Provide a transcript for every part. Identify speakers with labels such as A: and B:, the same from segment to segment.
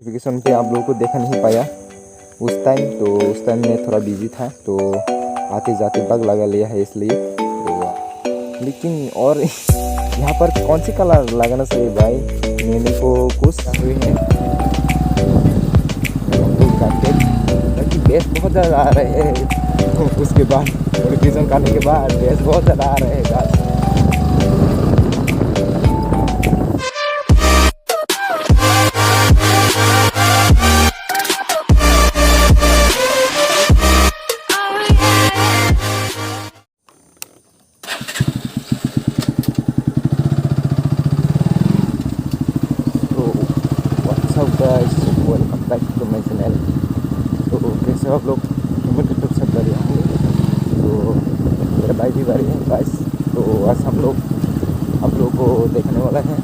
A: Notification पे आप लोगों को देखा नहीं पाया उस टाइम मैं थोड़ा बिजी था, तो आते जाते बग लगा लिया है इसलिए। तो लेकिन और यहाँ पर कौन सी कलर लगाना चाहिए भाई, मैंने को कुछ हुई है बाकी बेस बहुत ज़्यादा आ रहे हैं। उसके बाद नोटिफिकेशन करने के बाद बेस बहुत ज़्यादा आ रहे हैं। Guys welcome back to my channel. तो कैसे हो आप लोग, कमेंट करके सब बढ़िया होंगे। तो मेरा बाइक भी बारी है गाइस। तो आज हम लोग आप लोगों को देखने वाला है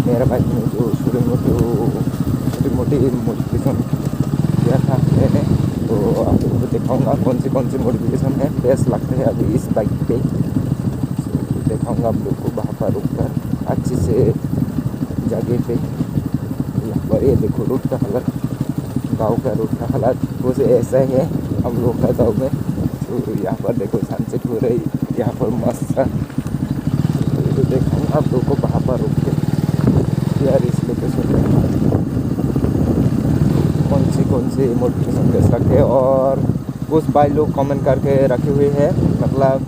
A: मेरा बाइक में जो छोटी मोटी मॉडिफिकेशन किया था मैंने। तो आप लोगों को दिखाऊंगा कौन सी मॉडिफिकेशन है बेस्ट लगते हैं अभी इस बाइक पे। तो दिखाऊंगा आप लोग को वहाँ पर रुक कर अच्छी से जगह पे। और ये देखो रोड का हालत, गाँव का रोड का हालत कुछ ऐसा ही है हम लोग का गाँव में। तो यहाँ पर देखो सनसेट हो रही, यहाँ पर मस्त था। तो देखो आप लोग को वहाँ पर रुक के यार इस लोकेशन में कौन सी मोटिवेशन दे सकते हैं। और कुछ भाई लोग कमेंट करके रखे हुए हैं, मतलब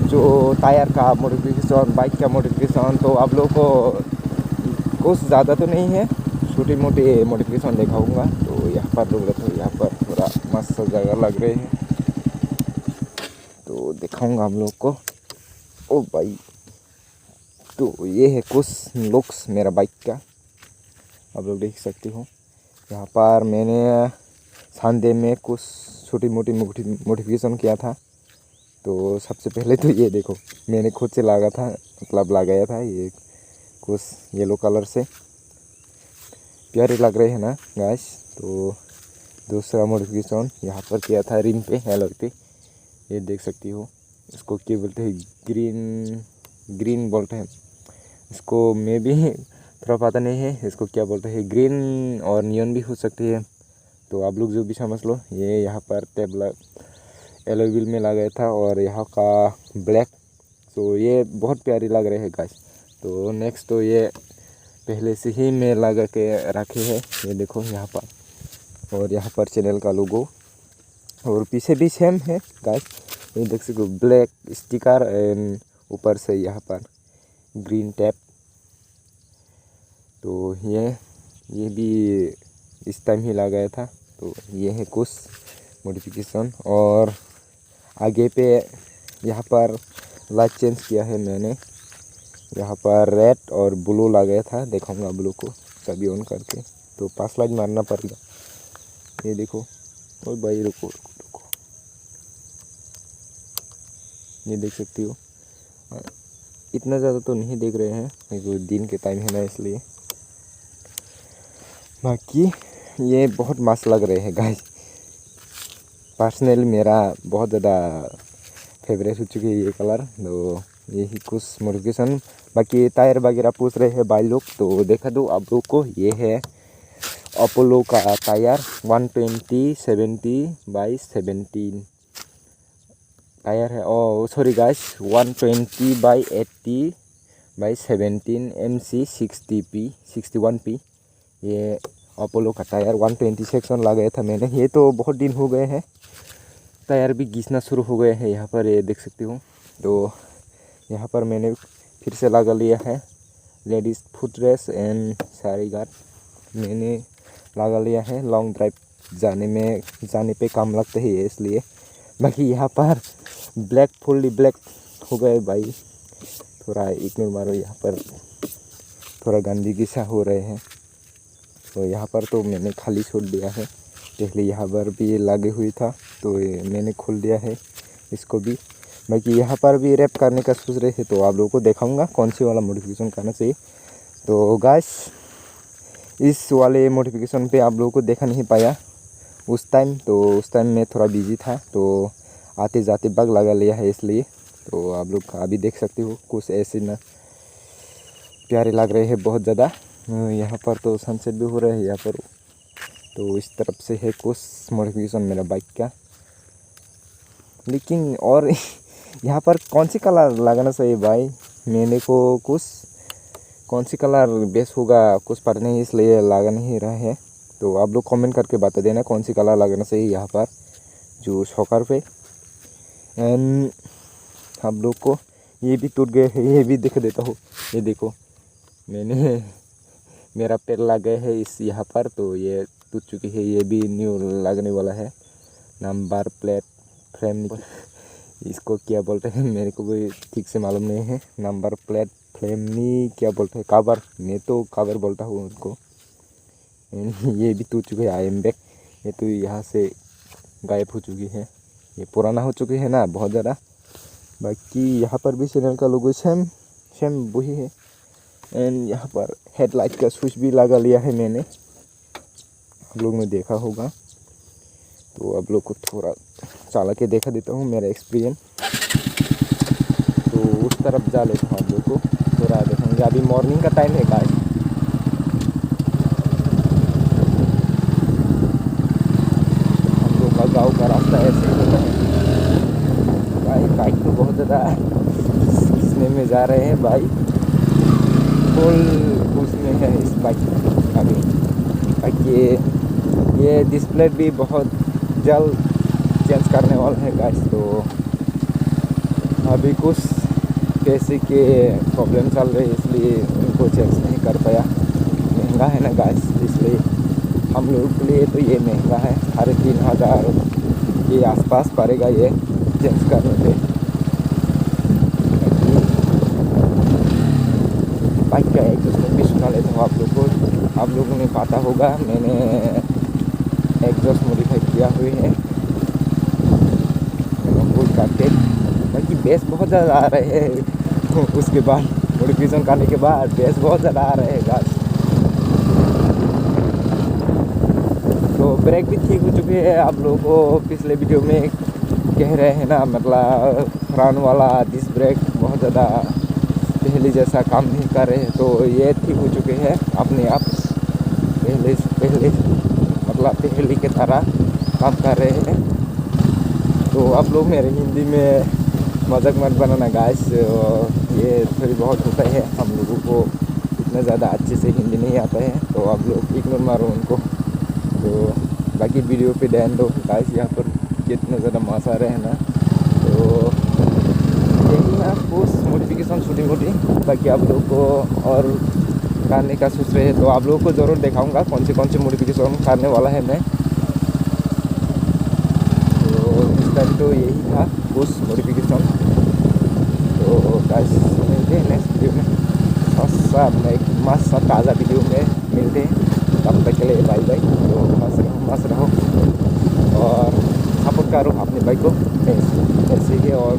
A: जो टायर का मॉडिफिकेशन, बाइक का मॉडिफिकेशन। तो आप लोग को कुछ ज़्यादा तो नहीं है, छोटी मोटी मॉडिफिकेशन दिखाऊंगा। तो यहाँ पर लोग रहते, यहाँ पर थोड़ा मस्त जगह लग रहे हैं तो दिखाऊंगा हम लोग को। ओ भाई, तो ये है कुछ लुक्स मेरा बाइक का, आप लोग देख सकते हो। यहाँ पर मैंने संडे में कुछ छोटी मोटी मॉडिफिकेशन किया था। तो सबसे पहले तो ये देखो मैंने खुद से लगा था, मतलब लगाया था ये कुछ येलो कलर से, प्यारे लग रहे हैं ना गाइस। तो दूसरा मॉडिफिकेशन यहाँ पर किया था रिम पे, एलॉय पे, ये देख सकती हो। इसको क्या बोलते हैं, ग्रीन बोलते हैं इसको, मैं भी थोड़ा पता नहीं है इसको क्या बोलते हैं, ग्रीन और नियॉन भी हो सकती है। तो आप लोग जो भी समझ लो। ये यहाँ पर टेबल एलॉय व्हील में लगाया था और यहाँ का ब्लैक। तो ये बहुत प्यारी लग रहे हैं गाइस। तो नेक्स्ट तो ये पहले से ही मैं लगा के रखे हैं, ये देखो यहाँ पर। और यहाँ पर चैनल का लोगो और पीछे भी सेम है गाइस, ये देख सकते हो, ब्लैक स्टिकर एंड ऊपर से यहाँ पर ग्रीन टैप। तो ये भी इस टाइम ही लगाया था। तो ये है कुछ मॉडिफिकेशन। और आगे पे यहाँ पर लाइट चेंज किया है मैंने, यहाँ पर रेड और ब्लू लगाया था, दिखाऊंगा ब्लू को चाबी ऑन करके। तो पास लाइट मारना पड़ेगा, ये देखो। और भाई रुको, ये देख सकती हो। इतना ज़्यादा तो नहीं देख रहे हैं क्योंकि दिन के टाइम है ना, इसलिए। बाकी ये बहुत मस्त लग रहे हैं गाइस, पर्सनली मेरा बहुत ज़्यादा फेवरेट हो चुकी है ये कलर। तो यही कुछ मॉडिफिकेशन। बाकी टायर वगैरह पूछ रहे हैं भाई लोग, तो देखा दो आप लोग को। ये है अपोलो का टायर 120/70/17 टायर है। ओ सॉरी गाइस, 120/80/17 MC 61P। ये अपोलो का टायर 120 सेक्शन लगाया था मैंने। ये तो बहुत दिन हो गए हैं, टायर भी घिसना शुरू हो गए हैं यहाँ पर, ये देख सकती हूँ। तो यहाँ पर मैंने फिर से लगा लिया है ladies foot rest and sari guard, मैंने लगा लिया है। लॉन्ग ड्राइव जाने पे काम लगते हैं ये, इसलिए। बाकी यहाँ पर फुल्ली ब्लैक हो गए भाई, थोड़ा इग्नोर मारो, यहाँ पर थोड़ा गंदगी सा हो रहे हैं। तो यहाँ पर तो मैंने खाली छोड़ दिया है, पहले यहाँ पर भी लगे हुई था, तो मैंने खोल दिया है इसको भी। बाकी यहाँ पर भी रैप करने का सोच रहे थे, तो आप लोगों को दिखाऊंगा कौन सी वाला मॉडिफिकेशन करना चाहिए। तो गाइस, इस वाले मॉडिफिकेशन पे आप लोगों को देखा नहीं पाया उस टाइम मैं थोड़ा बिजी था, तो आते जाते बग लगा लिया है इसलिए। तो आप लोग अभी देख सकते हो, कुछ ऐसे ना प्यारे लग रहे हैं बहुत ज़्यादा। यहाँ पर तो सनसेट भी हो रहा है यहाँ पर। तो इस तरफ से है कुछ मॉडिफिकेशन मेरा बाइक का। लेकिन और यहाँ पर कौन सी कलर लगाना चाहिए भाई, मैंने को कुछ कौन सी कलर बेस्ट होगा कुछ पता नहीं, इसलिए लगा नहीं रहा है। तो आप लोग कमेंट करके बता देना कौन सी कलर लगाना चाहिए यहाँ पर जो शॉकर पे। एंड आप लोग को ये भी टूट गए हैं, ये भी दिखा देता हूँ। ये देखो मैंने मेरा पैर लग गया है इस यहाँ पर, तो ये टूट चुकी है। ये भी न्यू लगने वाला है। नंबर प्लेट फ्रेम इसको क्या बोलते हैं मेरे को भी ठीक से मालूम नहीं है। नंबर प्लेट फ्रेम नहीं क्या बोलते हैं, कवर, मैं तो कवर बोलता हूँ उनको। ये भी टूट चुकी है। आई एम बैक, ये तो यहाँ से गायब हो चुकी है, ये पुराना हो चुकी है ना बहुत ज़्यादा। बाकी यहाँ पर भी चैनल का लोगो सेम वही है। एंड यहाँ पर हेडलाइट का स्विच भी लगा लिया है मैंने, आप लोग ने देखा होगा। तो आप लोग को थोड़ा चला के देखा देता हूँ मेरा एक्सपीरियंस। तो उस तरफ जा लेता हूँ, आप लोग को थोड़ा देखेंगे। अभी मॉर्निंग का टाइम है गाइस। हम लोग का गाँव का रास्ता ऐसे ही होता है भाई। बाइक तो बहुत ज़्यादा खींचने में जा रहे हैं भाई, फुल उसमें है इस बाइक अभी। ये डिस्प्ले भी बहुत जल्द चेंज करने वाला है गाइस। तो अभी कुछ पैसे के प्रॉब्लम चल रहे हैं, इसलिए उनको चेंज नहीं कर पाया। महंगा है ना गाइस, इसलिए हम लोग के लिए तो ये महंगा है। 3,500 के आसपास पड़ेगा ये चेंज करने पे। बाइक का एग्जॉस्ट भी सुना लेता हूँ आप लोग को। आप लोगों ने पता होगा मैंने एग्जॉस्ट मॉडिफाई किया हुए हैं फुल करके। बाकी बेस बहुत ज़्यादा आ रहे हैं उसके बाद मॉडिफिकेशन करने के बाद बेस बहुत ज़्यादा आ रहे हैं गाइस। तो ब्रेक भी ठीक हो चुकी है। आप लोगों को पिछले वीडियो में कह रहे हैं ना, मतलब फ्रंट वाला डिस्क ब्रेक बहुत ज़्यादा पहले जैसा काम नहीं कर रहे हैं। तो ये ठीक हो चुके हैं अपने आप, पहले मतलब पहले की तरह काम कर रहे हैं। तो आप लोग मेरे हिंदी में मजाक मत बनाना गाइस, ये थोड़ी बहुत होता है। हम लोगों को इतना ज़्यादा अच्छे से हिंदी नहीं आता है, तो आप लोग इग्नोर मारो उनको। तो बाकी वीडियो पे ध्यान दो गाइस, यहाँ पर कितना ज़्यादा मास आ रहे हैं ना। तो यही है कुछ मॉडिफिकेशन छोटी मोटी। बाकी आप लोग को और करने का सोच रहे हैं तो आप लोगों को ज़रूर दिखाऊंगा कौन से मॉडिफिकेशन करने वाला है मैं। तो इस टाइम तो यही था कुछ मॉडिफिकेशन। तो गाइस मिलते हैं नेक्स्ट वीडियो में, एक मस्त सा ताज़ा वीडियो में मिलते हैं। तब तक के लिए बाय बाय। तो मस्त रहो और सपोर्ट करो अपने बाइक को ऐसे ही। और